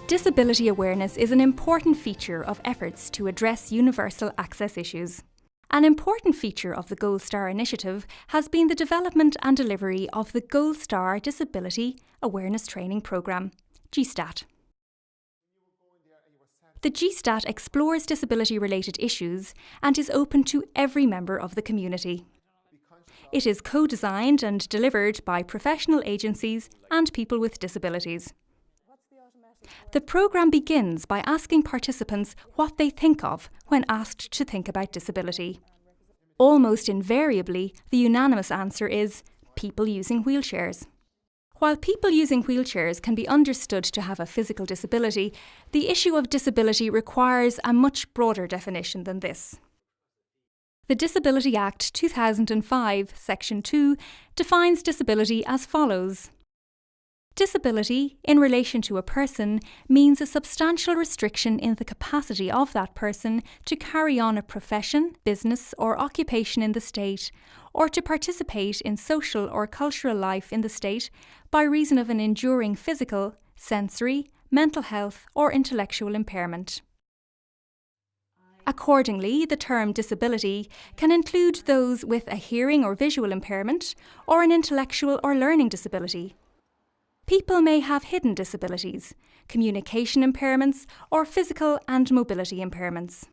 Disability awareness is an important feature of efforts to address universal access issues. An important feature of the Gold Star initiative has been the development and delivery of the Gold Star Disability Awareness Training Programme, GSTAT. The GSTAT explores disability-related issues and is open to every member of the community. It is co-designed and delivered by professional agencies and people with disabilities. The programme begins by asking participants what they think of when asked to think about disability. Almost invariably, the unanimous answer is people using wheelchairs. While people using wheelchairs can be understood to have a physical disability, the issue of disability requires a much broader definition than this. The Disability Act 2005, Section 2, defines disability as follows. Disability, in relation to a person, means a substantial restriction in the capacity of that person to carry on a profession, business, or occupation in the state, or to participate in social or cultural life in the state by reason of an enduring physical, sensory, mental health, or intellectual impairment. Accordingly, the term disability can include those with a hearing or visual impairment, or an intellectual or learning disability. People may have hidden disabilities, communication impairments, or physical and mobility impairments.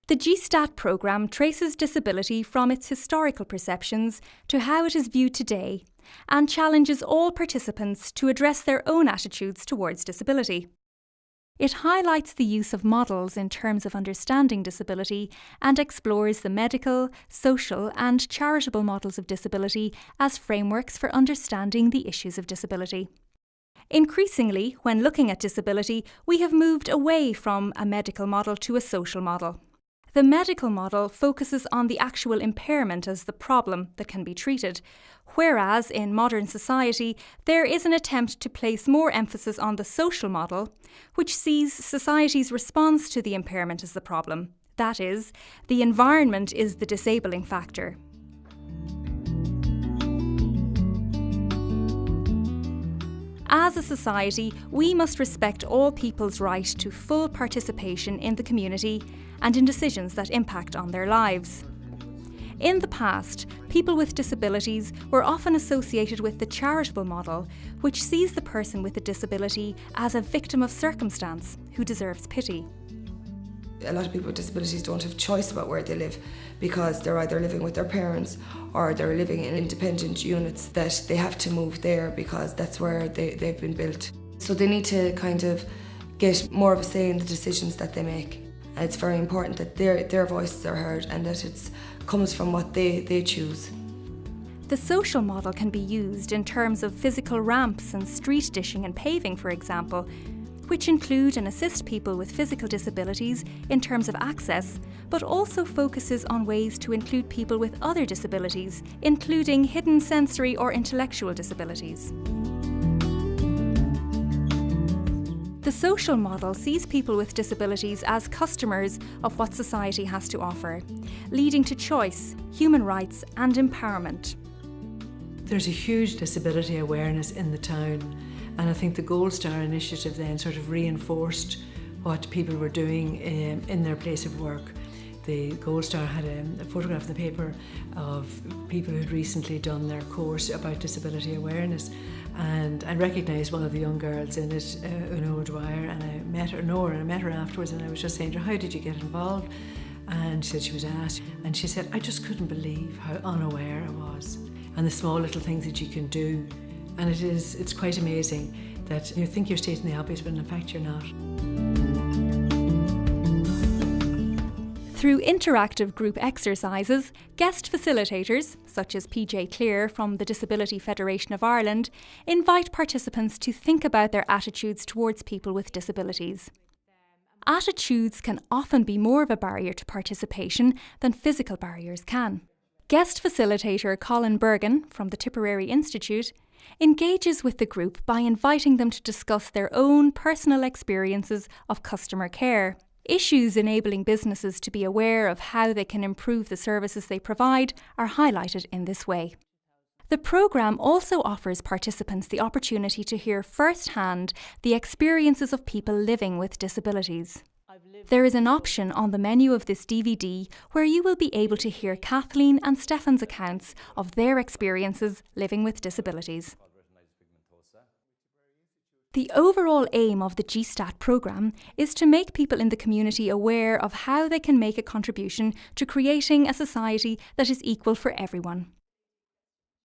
The GSTAT programme traces disability from its historical perceptions to how it is viewed today and challenges all participants to address their own attitudes towards disability. It highlights the use of models in terms of understanding disability and explores the medical, social and charitable models of disability as frameworks for understanding the issues of disability. Increasingly, when looking at disability, we have moved away from a medical model to a social model. The medical model focuses on the actual impairment as the problem that can be treated, whereas in modern society there is an attempt to place more emphasis on the social model, which sees society's response to the impairment as the problem. That is, the environment is the disabling factor. As a society, we must respect all people's right to full participation in the community and in decisions that impact on their lives. In the past, people with disabilities were often associated with the charitable model, which sees the person with a disability as a victim of circumstance who deserves pity. A lot of people with disabilities don't have choice about where they live because they're either living with their parents or they're living in independent units that they have to move there because that's where they've been built. So they need to kind of get more of a say in the decisions that they make. And it's very important that their voices are heard and that it comes from what they choose. The social model can be used in terms of physical ramps and street dishing and paving, for example, which include and assist people with physical disabilities in terms of access, but also focuses on ways to include people with other disabilities, including hidden sensory or intellectual disabilities. The social model sees people with disabilities as customers of what society has to offer, leading to choice, human rights and empowerment. There's a huge disability awareness in the town, and I think the Gold Star initiative then sort of reinforced what people were doing in their place of work. The Gold Star had a photograph in the paper of people who'd recently done their course about disability awareness, and I recognised one of the young girls in it, Una O'Dwyer, and I met her, Nora, and I met her afterwards, and I was just saying to her, how did you get involved? And she said she was asked, and she said, I just couldn't believe how unaware I was, and the small little things that you can do. And it's quite amazing that you think you're stating the obvious, but in fact you're not. Through interactive group exercises, guest facilitators, such as PJ Clear from the Disability Federation of Ireland, invite participants to think about their attitudes towards people with disabilities. Attitudes can often be more of a barrier to participation than physical barriers can. Guest facilitator Colin Bergen from the Tipperary Institute engages with the group by inviting them to discuss their own personal experiences of customer care. Issues enabling businesses to be aware of how they can improve the services they provide are highlighted in this way. The programme also offers participants the opportunity to hear firsthand the experiences of people living with disabilities. There is an option on the menu of this DVD where you will be able to hear Kathleen and Stefan's accounts of their experiences living with disabilities. The overall aim of the GSTAT programme is to make people in the community aware of how they can make a contribution to creating a society that is equal for everyone.